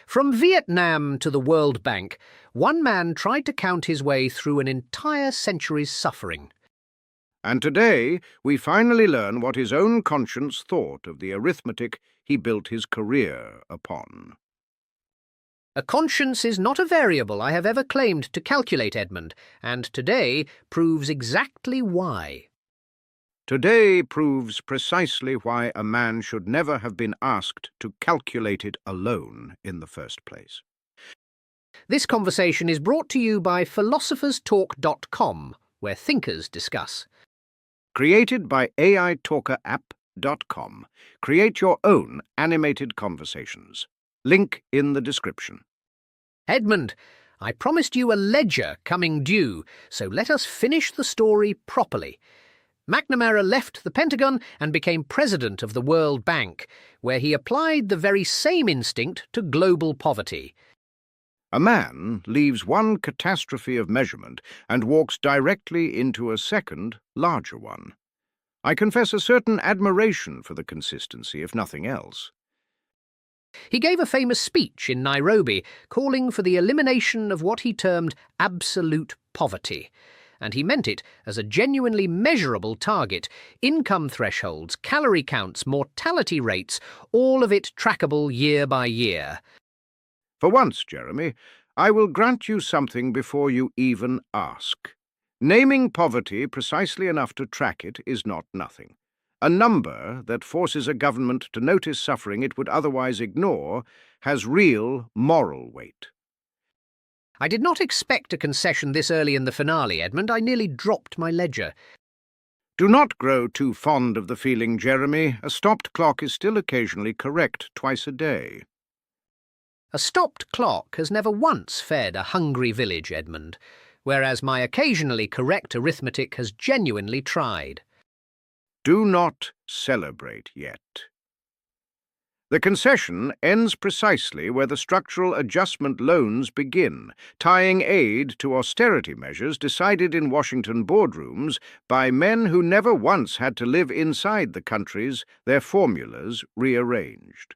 From Vietnam to the World Bank, one man tried to count his way through an entire century's suffering. And today we finally learn what his own conscience thought of the arithmetic he built his career upon. A conscience is not a variable I have ever claimed to calculate, Edmund, and today proves exactly why. Today proves precisely why a man should never have been asked to calculate it alone in the first place. This conversation is brought to you by philosopherstalk.com, where thinkers discuss. Created by AITalkerApp.com. Create your own animated conversations. Link in the description. Edmund, I promised you a ledger coming due, so let us finish the story properly. McNamara left the Pentagon and became president of the World Bank, where he applied the very same instinct to global poverty. A man leaves one catastrophe of measurement and walks directly into a second, larger one. I confess a certain admiration for the consistency, if nothing else. He gave a famous speech in Nairobi calling for the elimination of what he termed absolute poverty, and he meant it as a genuinely measurable target, income thresholds, calorie counts, mortality rates, all of it trackable year by year. For once, Jeremy, I will grant you something before you even ask. Naming poverty precisely enough to track it is not nothing. A number that forces a government to notice suffering it would otherwise ignore has real moral weight. I did not expect a concession this early in the finale, Edmund. I nearly dropped my ledger. Do not grow too fond of the feeling, Jeremy. A stopped clock is still occasionally correct twice a day. A stopped clock has never once fed a hungry village, Edmund, whereas my occasionally correct arithmetic has genuinely tried. Do not celebrate yet. The concession ends precisely where the structural adjustment loans begin, tying aid to austerity measures decided in Washington boardrooms by men who never once had to live inside the countries their formulas rearranged.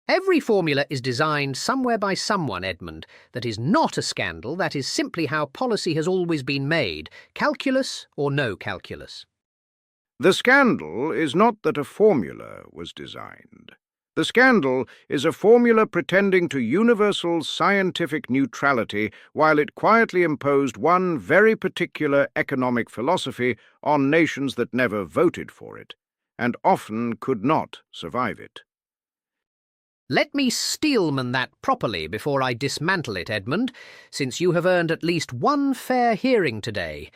Every formula is designed somewhere by someone, Edmund. That is not a scandal. That is simply how policy has always been made, calculus or no calculus. The scandal is not that a formula was designed. The scandal is a formula pretending to universal scientific neutrality while it quietly imposed one very particular economic philosophy on nations that never voted for it, and often could not survive it. Let me steelman that properly before I dismantle it, Edmund, since you have earned at least one fair hearing today.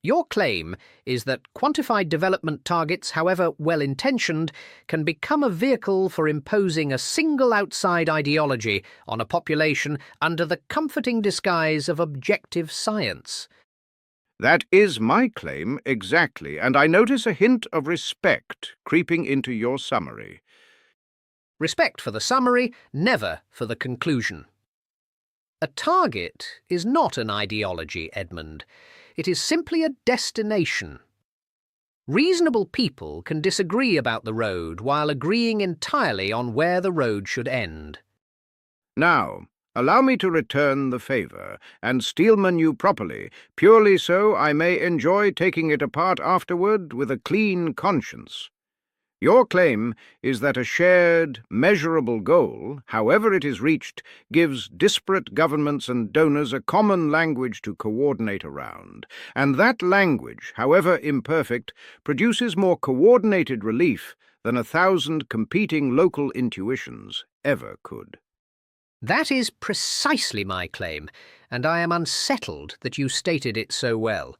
Your claim is that quantified development targets, however well-intentioned, can become a vehicle for imposing a single outside ideology on a population under the comforting disguise of objective science. That is my claim exactly, and I notice a hint of respect creeping into your summary. Respect for the summary, never for the conclusion. A target is not an ideology, Edmund. It is simply a destination. Reasonable people can disagree about the road while agreeing entirely on where the road should end. Now, allow me to return the favour and steelman you properly, purely so I may enjoy taking it apart afterward with a clean conscience. Your claim is that a shared, measurable goal, however it is reached, gives disparate governments and donors a common language to coordinate around, and that language, however imperfect, produces more coordinated relief than 1,000 competing local intuitions ever could. That is precisely my claim, and I am unsettled that you stated it so well.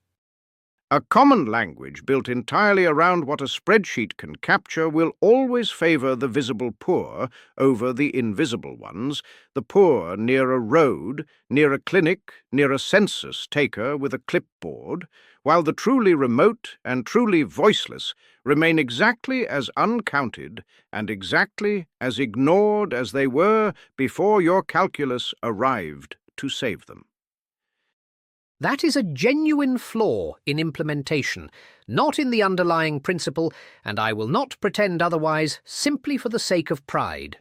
A common language built entirely around what a spreadsheet can capture will always favour the visible poor over the invisible ones, the poor near a road, near a clinic, near a census taker with a clipboard, while the truly remote and truly voiceless remain exactly as uncounted and exactly as ignored as they were before your calculus arrived to save them. That is a genuine flaw in implementation, not in the underlying principle, and I will not pretend otherwise simply for the sake of pride.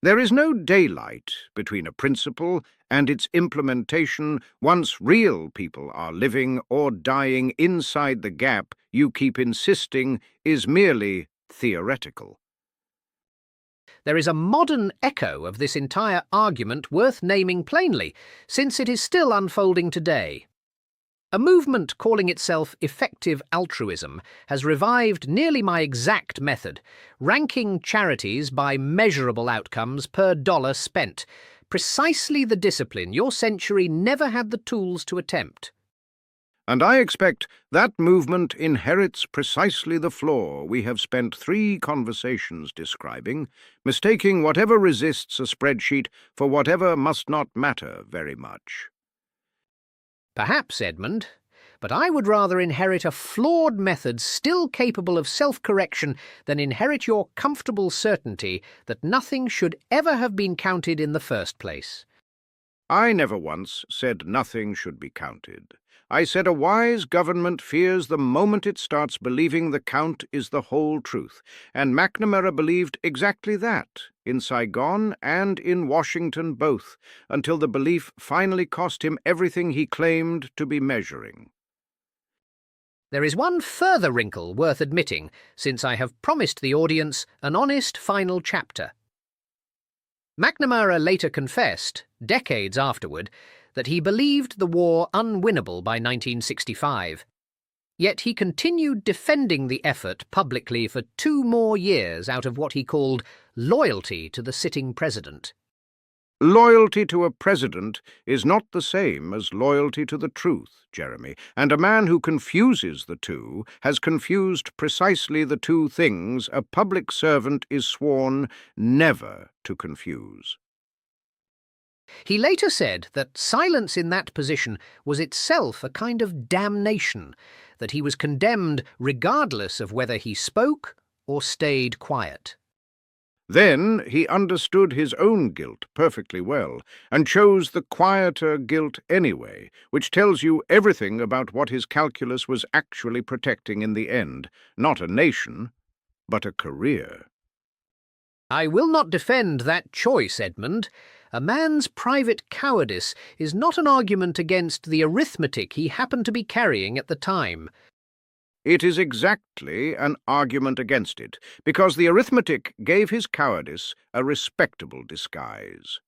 There is no daylight between a principle and its implementation once real people are living or dying inside the gap you keep insisting is merely theoretical. There is a modern echo of this entire argument worth naming plainly, since it is still unfolding today. A movement calling itself effective altruism has revived nearly my exact method, ranking charities by measurable outcomes per dollar spent, precisely the discipline your century never had the tools to attempt. And I expect that movement inherits precisely the flaw we have spent 3 conversations describing, mistaking whatever resists a spreadsheet for whatever must not matter very much. Perhaps, Edmund, but I would rather inherit a flawed method still capable of self-correction than inherit your comfortable certainty that nothing should ever have been counted in the first place. I never once said nothing should be counted. I said a wise government fears the moment it starts believing the count is the whole truth, and McNamara believed exactly that, in Saigon and in Washington both, until the belief finally cost him everything he claimed to be measuring. There is one further wrinkle worth admitting, since I have promised the audience an honest final chapter. McNamara later confessed, decades afterward, that he believed the war unwinnable by 1965. Yet he continued defending the effort publicly for 2 more years out of what he called loyalty to the sitting president. Loyalty to a president is not the same as loyalty to the truth, Jeremy, and a man who confuses the two has confused precisely the 2 things a public servant is sworn never to confuse. He later said that silence in that position was itself a kind of damnation, that he was condemned regardless of whether he spoke or stayed quiet. Then he understood his own guilt perfectly well, and chose the quieter guilt anyway, which tells you everything about what his calculus was actually protecting in the end, not a nation, but a career. I will not defend that choice, Edmund. A man's private cowardice is not an argument against the arithmetic he happened to be carrying at the time. It is exactly an argument against it, because the arithmetic gave his cowardice a respectable disguise.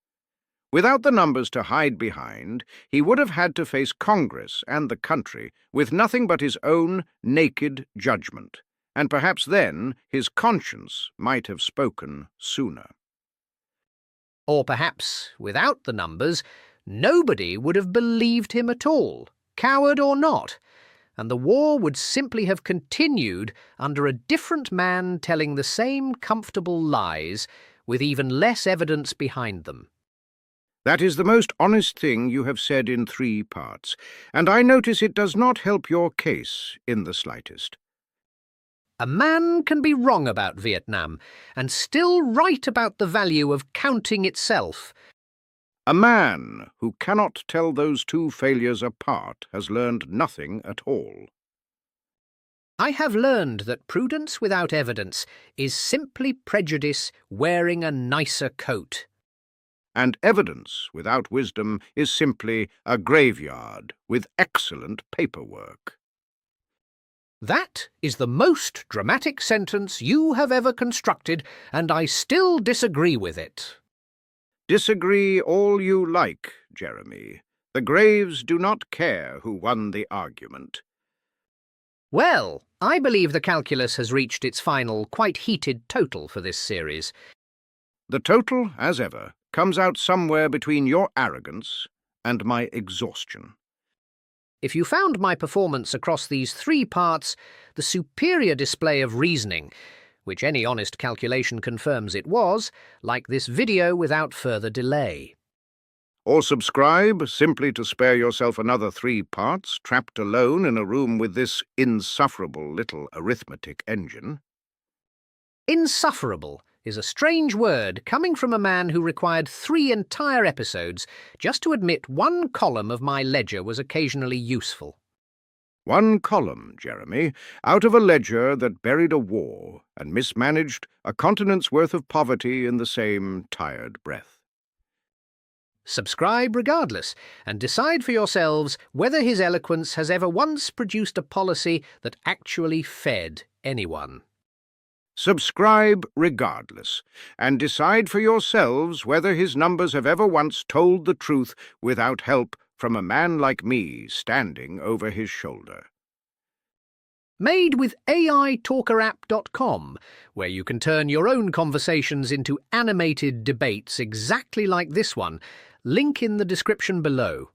Without the numbers to hide behind, he would have had to face Congress and the country with nothing but his own naked judgment, and perhaps then his conscience might have spoken sooner. Or perhaps, without the numbers, nobody would have believed him at all, coward or not, and the war would simply have continued under a different man telling the same comfortable lies with even less evidence behind them. That is the most honest thing you have said in 3 parts, and I notice it does not help your case in the slightest. A man can be wrong about Vietnam and still right about the value of counting itself. A man who cannot tell those 2 failures apart has learned nothing at all. I have learned that prudence without evidence is simply prejudice wearing a nicer coat. And evidence without wisdom is simply a graveyard with excellent paperwork. That is the most dramatic sentence you have ever constructed, and I still disagree with it. Disagree all you like, Jeremy. The graves do not care who won the argument. Well, I believe the calculus has reached its final, quite heated total for this series. The total, as ever, comes out somewhere between your arrogance and my exhaustion. If you found my performance across these 3 parts the superior display of reasoning, which any honest calculation confirms it was, like this video without further delay. Or subscribe simply to spare yourself another 3 parts, trapped alone in a room with this insufferable little arithmetic engine. Insufferable is a strange word coming from a man who required 3 entire episodes just to admit 1 column of my ledger was occasionally useful. One column, Jeremy, out of a ledger that buried a war and mismanaged a continent's worth of poverty in the same tired breath. Subscribe regardless, and decide for yourselves whether his eloquence has ever once produced a policy that actually fed anyone. Subscribe regardless, and decide for yourselves whether his numbers have ever once told the truth without help from a man like me standing over his shoulder. Made with AITalkerapp.com, where you can turn your own conversations into animated debates exactly like this one. Link in the description below.